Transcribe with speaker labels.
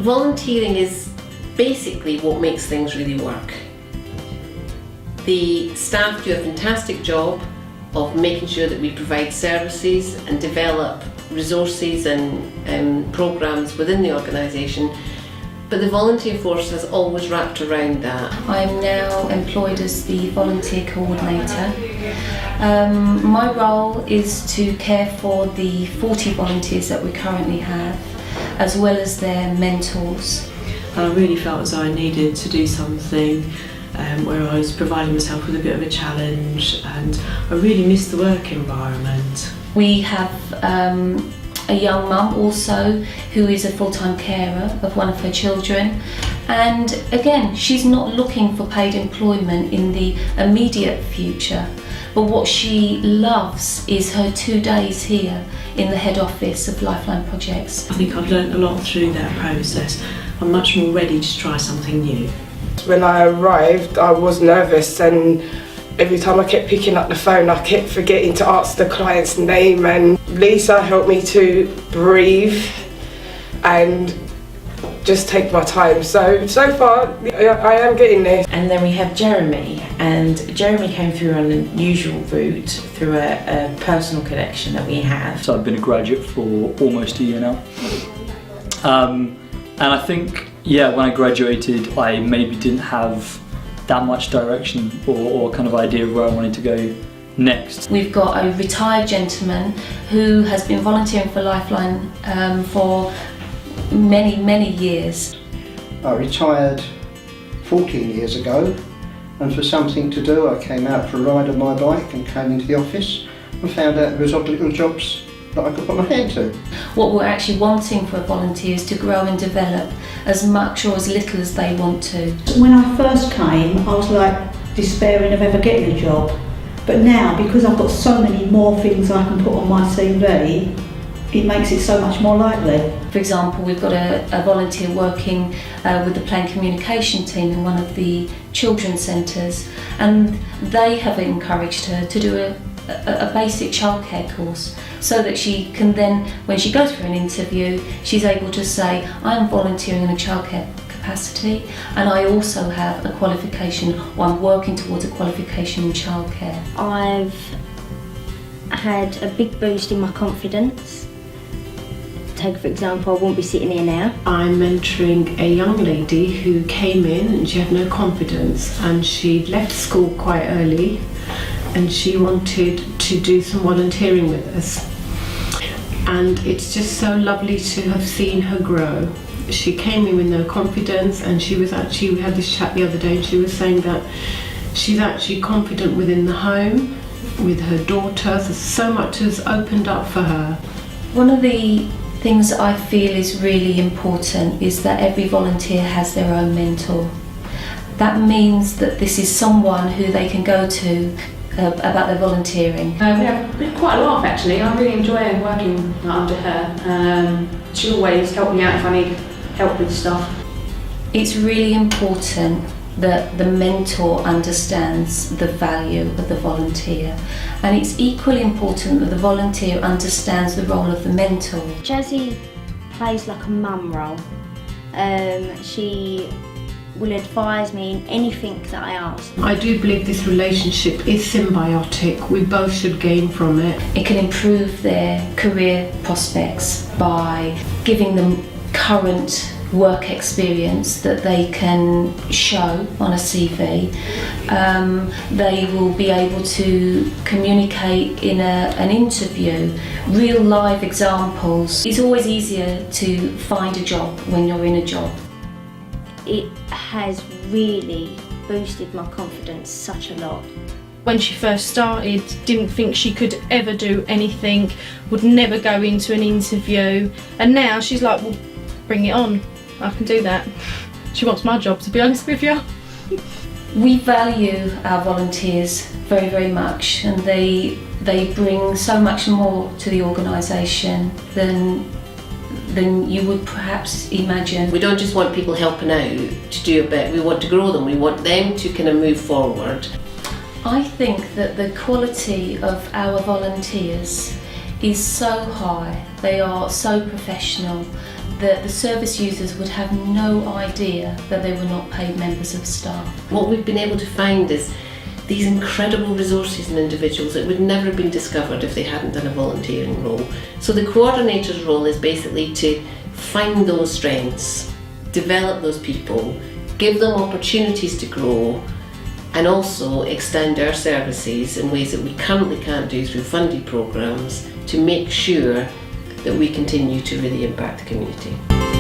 Speaker 1: Volunteering is basically what makes things really work. The staff do a fantastic job of making sure that we provide services and develop resources and programs within the organisation, but the volunteer force has always wrapped around that.
Speaker 2: I'm now employed as the volunteer coordinator. My role is to care for the 40 volunteers that we currently have, as well as their mentors.
Speaker 3: And I really felt as though I needed to do something where I was providing myself with a bit of a challenge, and I really missed the work environment.
Speaker 2: We have a young mum also who is a full-time carer of one of her children, and again, she's not looking for paid employment in the immediate future, but what she loves is her 2 days here in the head office of LifeLine projects.
Speaker 3: I think I've learned a lot through that process. I'm much more ready to try something new.
Speaker 4: When I arrived, I was nervous, and every time I kept picking up the phone, I kept forgetting to ask the client's name, and Lisa helped me to breathe and just take my time. So far, I am getting there.
Speaker 5: And then we have Jeremy, and Jeremy came through an unusual route through a personal connection that we have.
Speaker 6: So I've been a graduate for almost a year now. And I think, when I graduated, I maybe didn't have that much direction or kind of idea of where I wanted to go next.
Speaker 2: We've got a retired gentleman who has been volunteering for LifeLine for many, many years.
Speaker 7: I retired 14 years ago, and for something to do I came out for a ride on my bike and came into the office and found out there was odd little jobs that I could put my hand to.
Speaker 2: What we're actually wanting for volunteers to grow and develop as much or as little as they want to.
Speaker 8: When I first came, I was like despairing of ever getting a job, but now because I've got so many more things I can put on my CV, it makes it so much more likely.
Speaker 2: For example, we've got a volunteer working with the plane communication team in one of the children's centres, and they have encouraged her to do a basic childcare course, so that she can then, when she goes for an interview, she's able to say, I'm volunteering in a childcare capacity, and I also have a qualification, or I'm working towards a qualification in childcare.
Speaker 9: I've had a big boost in my confidence. Take for example, I wouldn't be sitting here now.
Speaker 1: I'm mentoring a young lady who came in and she had no confidence, and she'd left school quite early, and she wanted to do some volunteering with us. And it's just so lovely to have seen her grow. She came in with no confidence, and we had this chat the other day, and she was saying that she's actually confident within the home, with her daughter. So much has opened up for her.
Speaker 2: One of the things that I feel is really important is that every volunteer has their own mentor. That means that this is someone who they can go to about their volunteering.
Speaker 10: We have quite a laugh actually. I really enjoy working under her. She always helps me out if I need help with stuff.
Speaker 2: It's really important that the mentor understands the value of the volunteer, and it's equally important that the volunteer understands the role of the mentor.
Speaker 9: Jazzy plays like a mum role. She will advise me in anything that I ask.
Speaker 1: I do believe this relationship is symbiotic. We both should gain from it.
Speaker 2: It can improve their career prospects by giving them current work experience that they can show on a CV. They will be able to communicate in an interview, real live examples. It's always easier to find a job when you're in a job.
Speaker 9: It has really boosted my confidence such a lot.
Speaker 11: When she first started, didn't think she could ever do anything, would never go into an interview, and now she's like, well, bring it on, I can do that. She wants my job, to be honest with you.
Speaker 2: We value our volunteers very, very much, and they bring so much more to the organisation than you would perhaps imagine.
Speaker 1: We don't just want people helping out to do a bit, we want to grow them, we want them to kind of move forward.
Speaker 2: I think that the quality of our volunteers is so high, they are so professional, that the service users would have no idea that they were not paid members of staff.
Speaker 12: What we've been able to find is these incredible resources and individuals that would never have been discovered if they hadn't done a volunteering role. So the coordinator's role is basically to find those strengths, develop those people, give them opportunities to grow, and also extend our services in ways that we currently can't do through funded programmes to make sure that we continue to really impact the community.